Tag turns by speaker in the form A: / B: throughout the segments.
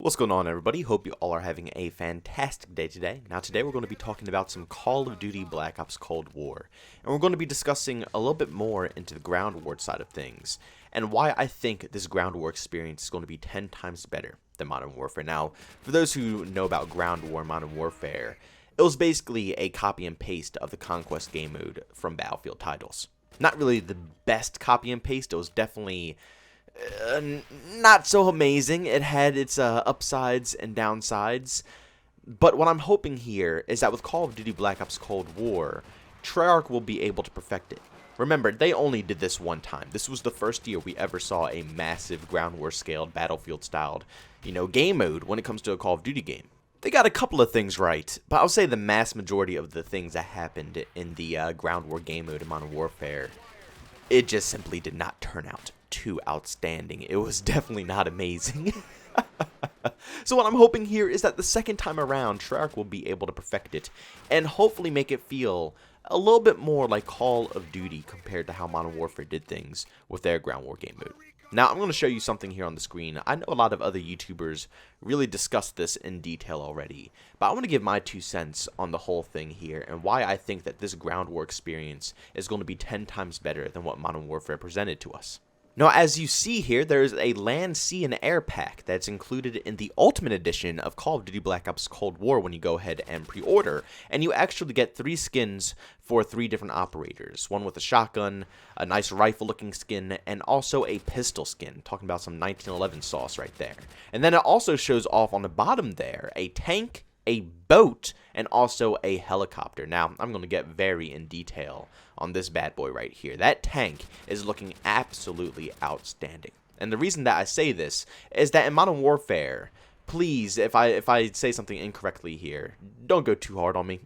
A: What's going on, everybody? Hope you all are having a fantastic day today. Now today we're going to be talking about some Call of Duty Black Ops Cold War, and we're going to be discussing a little bit more into the ground war side of things, and why I think this ground war experience is going to be 10 times better than Modern Warfare. Now, for those who know about ground war and Modern Warfare, it was basically a copy and paste of the Conquest game mode from Battlefield titles. Not really the best copy and paste, it was definitely not so amazing. It had its upsides and downsides, but what I'm hoping here is that with Call of Duty Black Ops Cold War, Treyarch will be able to perfect it. Remember, they only did this one time. This was the first year we ever saw a massive ground war scaled, Battlefield styled, game mode when it comes to a Call of Duty game. They got a couple of things right, but I'll say the mass majority of the things that happened in the ground war game mode in Modern Warfare, it just simply did not turn out too outstanding. It was definitely not amazing. So what I'm hoping here is that the second time around, Treyarch will be able to perfect it and hopefully make it feel a little bit more like Call of Duty compared to how Modern Warfare did things with their ground war game mode. Now, I'm going to show you something here on the screen. I know a lot of other YouTubers really discussed this in detail already, but I want to give my 2 cents on the whole thing here and why I think that this ground war experience is going to be 10 times better than what Modern Warfare presented to us. Now, as you see here, there's a land, sea, and air pack that's included in the Ultimate Edition of Call of Duty Black Ops Cold War when you go ahead and pre-order, and you actually get 3 skins for 3 different operators. One with a shotgun, a nice rifle-looking skin, and also a pistol skin. Talking about some 1911 sauce right there. And then it also shows off on the bottom there a tank, a boat, and also a helicopter. Now, I'm going to get very in detail on this bad boy right here. That tank is looking absolutely outstanding. And the reason that I say this is that in Modern Warfare, please, if I say something incorrectly here, don't go too hard on me.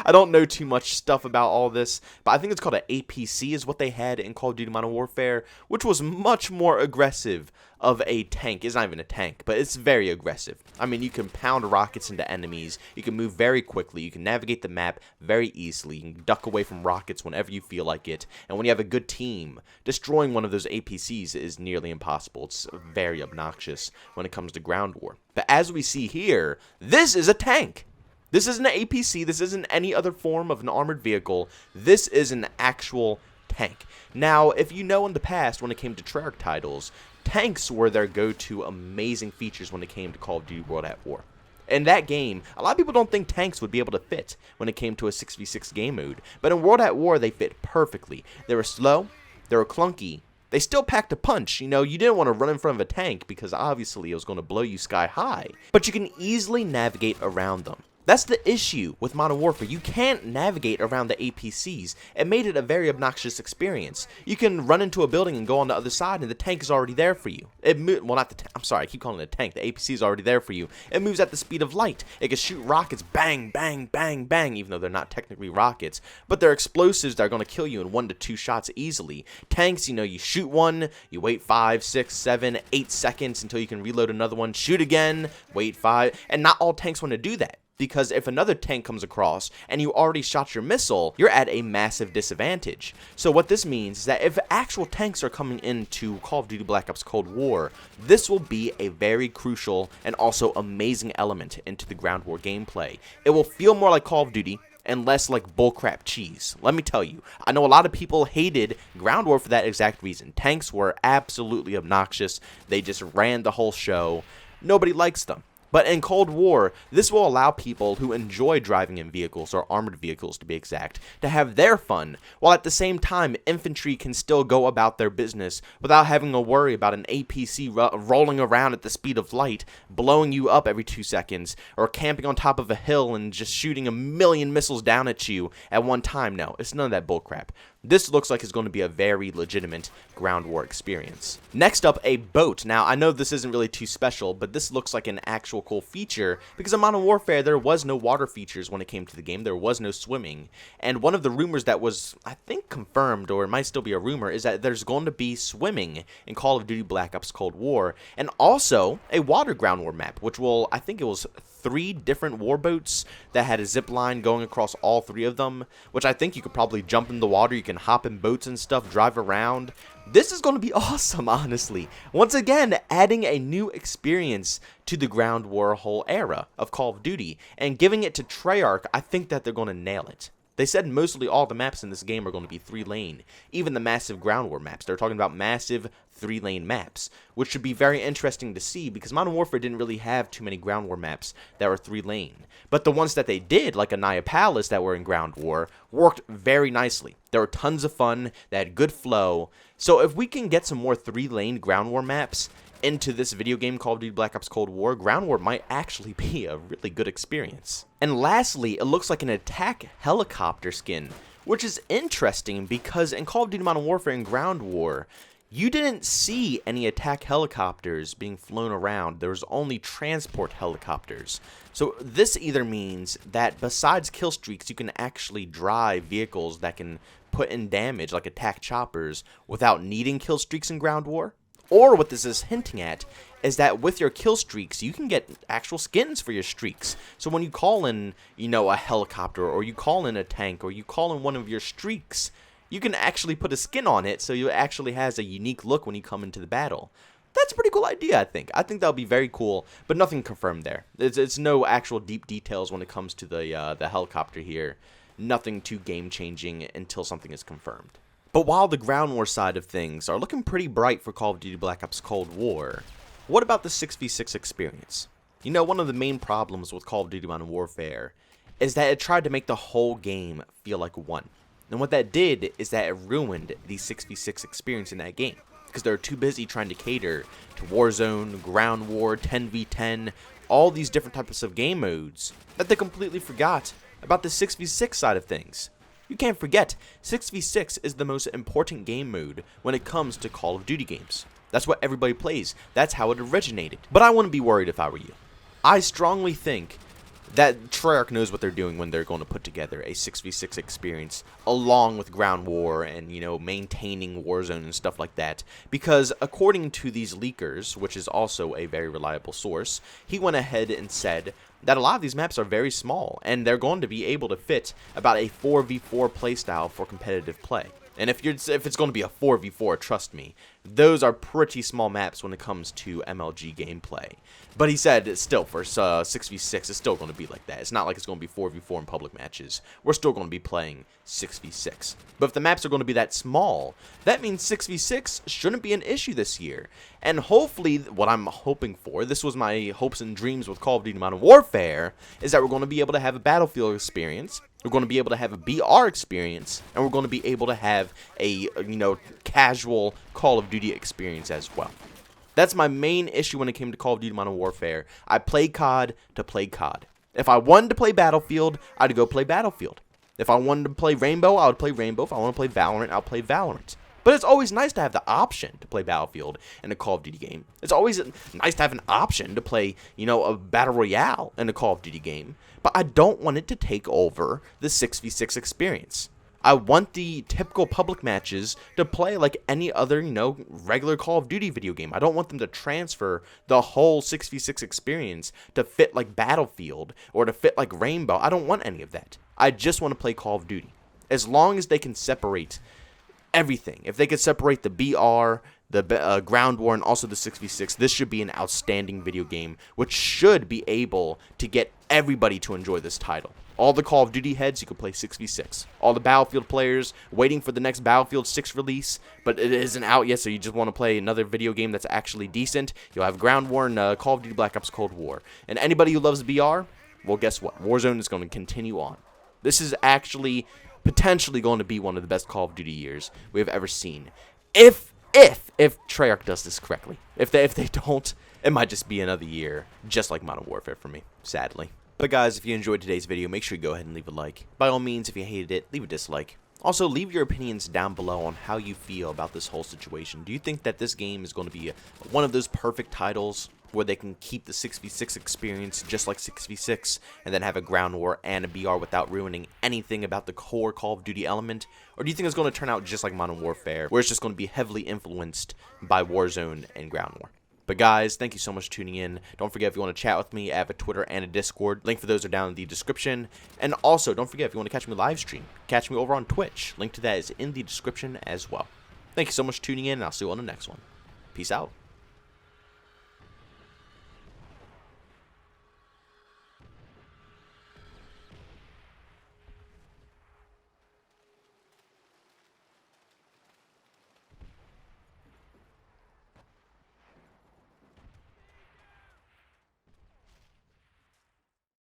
A: I don't know too much stuff about all this, but I think it's called an APC is what they had in Call of Duty Modern Warfare, which was much more aggressive of a tank. It's not even a tank, but it's very aggressive. I mean, you can pound rockets into enemies, you can move very quickly, you can navigate the map very easily, you can duck away from rockets whenever you feel like it, and when you have a good team, destroying one of those APCs is nearly impossible. It's very obnoxious when it comes to ground war. But as we see here, this is a tank. This isn't an APC, this isn't any other form of an armored vehicle, this is an actual tank. Now, if you know in the past when it came to Treyarch titles, tanks were their go-to amazing features when it came to Call of Duty World at War. In that game, a lot of people don't think tanks would be able to fit when it came to a 6v6 game mode, but in World at War they fit perfectly. They were slow, they were clunky, they still packed a punch. You didn't want to run in front of a tank because obviously it was going to blow you sky high, but you can easily navigate around them. That's the issue with Modern Warfare. You can't navigate around the APCs. It made it a very obnoxious experience. You can run into a building and go on the other side, and the tank is already there for you. Well, not the tank. I'm sorry, I keep calling it a tank. The APC is already there for you. It moves at the speed of light. It can shoot rockets, bang, bang, bang, bang, even though they're not technically rockets. But they're explosives that are going to kill you in 1 to 2 shots easily. Tanks, you shoot one, you wait 5, 6, 7, 8 seconds until you can reload another one, shoot again, wait 5, and not all tanks want to do that. Because if another tank comes across and you already shot your missile, you're at a massive disadvantage. So what this means is that if actual tanks are coming into Call of Duty Black Ops Cold War, this will be a very crucial and also amazing element into the ground war gameplay. It will feel more like Call of Duty and less like bullcrap cheese. Let me tell you, I know a lot of people hated ground war for that exact reason. Tanks were absolutely obnoxious. They just ran the whole show. Nobody likes them. But in Cold War, this will allow people who enjoy driving in vehicles, or armored vehicles to be exact, to have their fun, while at the same time infantry can still go about their business without having to worry about an APC rolling around at the speed of light, blowing you up every 2 seconds, or camping on top of a hill and just shooting a million missiles down at you at one time. No, it's none of that bullcrap. This looks like it's going to be a very legitimate ground war experience. Next up, a boat. Now, I know this isn't really too special, but this looks like an actual cool feature, because in Modern Warfare, there was no water features when it came to the game. There was no swimming. And one of the rumors that was, I think, confirmed, or it might still be a rumor, is that there's going to be swimming in Call of Duty Black Ops Cold War, and also a water ground war map, which will, I think it was 3 different warboats that had a zip line going across all 3 of them, which I think you could probably jump in the water. You can hop in boats and stuff, drive around. This is going to be awesome, honestly. Once again, adding a new experience to the ground war whole era of Call of Duty, and giving it to Treyarch, I think that they're going to nail it. They said mostly all the maps in this game are going to be 3-lane, even the massive ground war maps. They're talking about massive 3-lane maps, which should be very interesting to see because Modern Warfare didn't really have too many ground war maps that were 3-lane. But the ones that they did, like Anaya Palace that were in ground war, worked very nicely. There were tons of fun, they had good flow. So if we can get some more 3-lane ground war maps into this video game Call of Duty Black Ops Cold War, ground war might actually be a really good experience. And lastly, it looks like an attack helicopter skin, which is interesting because in Call of Duty Modern Warfare and ground war, you didn't see any attack helicopters being flown around. There was only transport helicopters. So this either means that besides kill streaks, you can actually drive vehicles that can put in damage, like attack choppers, without needing kill streaks in ground war. Or what this is hinting at is that with your kill streaks, you can get actual skins for your streaks. So when you call in, a helicopter, or you call in a tank, or you call in one of your streaks, you can actually put a skin on it so it actually has a unique look when you come into the battle. That's a pretty cool idea, I think. I think that'll be very cool, but nothing confirmed there. It's no actual deep details when it comes to the helicopter here. Nothing too game-changing until something is confirmed. But while the ground war side of things are looking pretty bright for Call of Duty Black Ops Cold War, what about the 6v6 experience? One of the main problems with Call of Duty Modern Warfare is that it tried to make the whole game feel like one. And what that did is that it ruined the 6v6 experience in that game, because they were too busy trying to cater to Warzone, Ground War, 10v10, all these different types of game modes, that they completely forgot about the 6v6 side of things. You can't forget, 6v6 is the most important game mode when it comes to Call of Duty games. That's what everybody plays. That's how it originated. But I wouldn't be worried if I were you. I strongly think that Treyarch knows what they're doing when they're going to put together a 6v6 experience along with ground war and, maintaining Warzone and stuff like that. Because according to these leakers, which is also a very reliable source, he went ahead and said that a lot of these maps are very small and they're going to be able to fit about a 4v4 playstyle for competitive play. And if it's going to be a 4v4, trust me, those are pretty small maps when it comes to MLG gameplay. But he said still for 6v6, it's still going to be like that. It's not like it's going to be 4v4 in public matches. We're still going to be playing 6v6. But if the maps are going to be that small, that means 6v6 shouldn't be an issue this year. And hopefully, what I'm hoping for, this was my hopes and dreams with Call of Duty Modern Warfare, is that we're going to be able to have a Battlefield experience. We're going to be able to have a BR experience, and we're going to be able to have a, casual Call of Duty experience as well. That's my main issue when it came to Call of Duty Modern Warfare. I play COD to play COD. If I wanted to play Battlefield, I'd go play Battlefield. If I wanted to play Rainbow, I would play Rainbow. If I want to play Valorant, I'll play Valorant. But it's always nice to have the option to play Battlefield in a Call of Duty game. It's always nice to have an option to play, a Battle Royale in a Call of Duty game. But I don't want it to take over the 6v6 experience. I want the typical public matches to play like any other, regular Call of Duty video game. I don't want them to transfer the whole 6v6 experience to fit like Battlefield or to fit like Rainbow. I don't want any of that. I just want to play Call of Duty. As long as they can separate everything. If they could separate the BR, the ground war, and also the 6v6, this should be an outstanding video game, which should be able to get everybody to enjoy this title. All the Call of Duty heads, you can play 6v6. All the Battlefield players waiting for the next Battlefield 6 release, but it isn't out yet, so you just want to play another video game that's actually decent. You'll have Ground War and Call of Duty Black Ops Cold War. And anybody who loves BR, well, guess what? Warzone is going to continue on. This is actually potentially going to be one of the best Call of Duty years we have ever seen. If Treyarch does this correctly. If they don't, it might just be another year, just like Modern Warfare for me, sadly. But guys, if you enjoyed today's video, make sure you go ahead and leave a like. By all means, if you hated it, leave a dislike. Also, leave your opinions down below on how you feel about this whole situation. Do you think that this game is going to be one of those perfect titles where they can keep the 6v6 experience just like 6v6 and then have a ground war and a BR without ruining anything about the core Call of Duty element? Or do you think it's going to turn out just like Modern Warfare, where it's just going to be heavily influenced by Warzone and ground war? But guys, thank you so much for tuning in. Don't forget, if you want to chat with me, I have a Twitter and a Discord. Link for those are down in the description. And also, don't forget, if you want to catch me live stream, catch me over on Twitch. Link to that is in the description as well. Thank you so much for tuning in, and I'll see you on the next one. Peace out.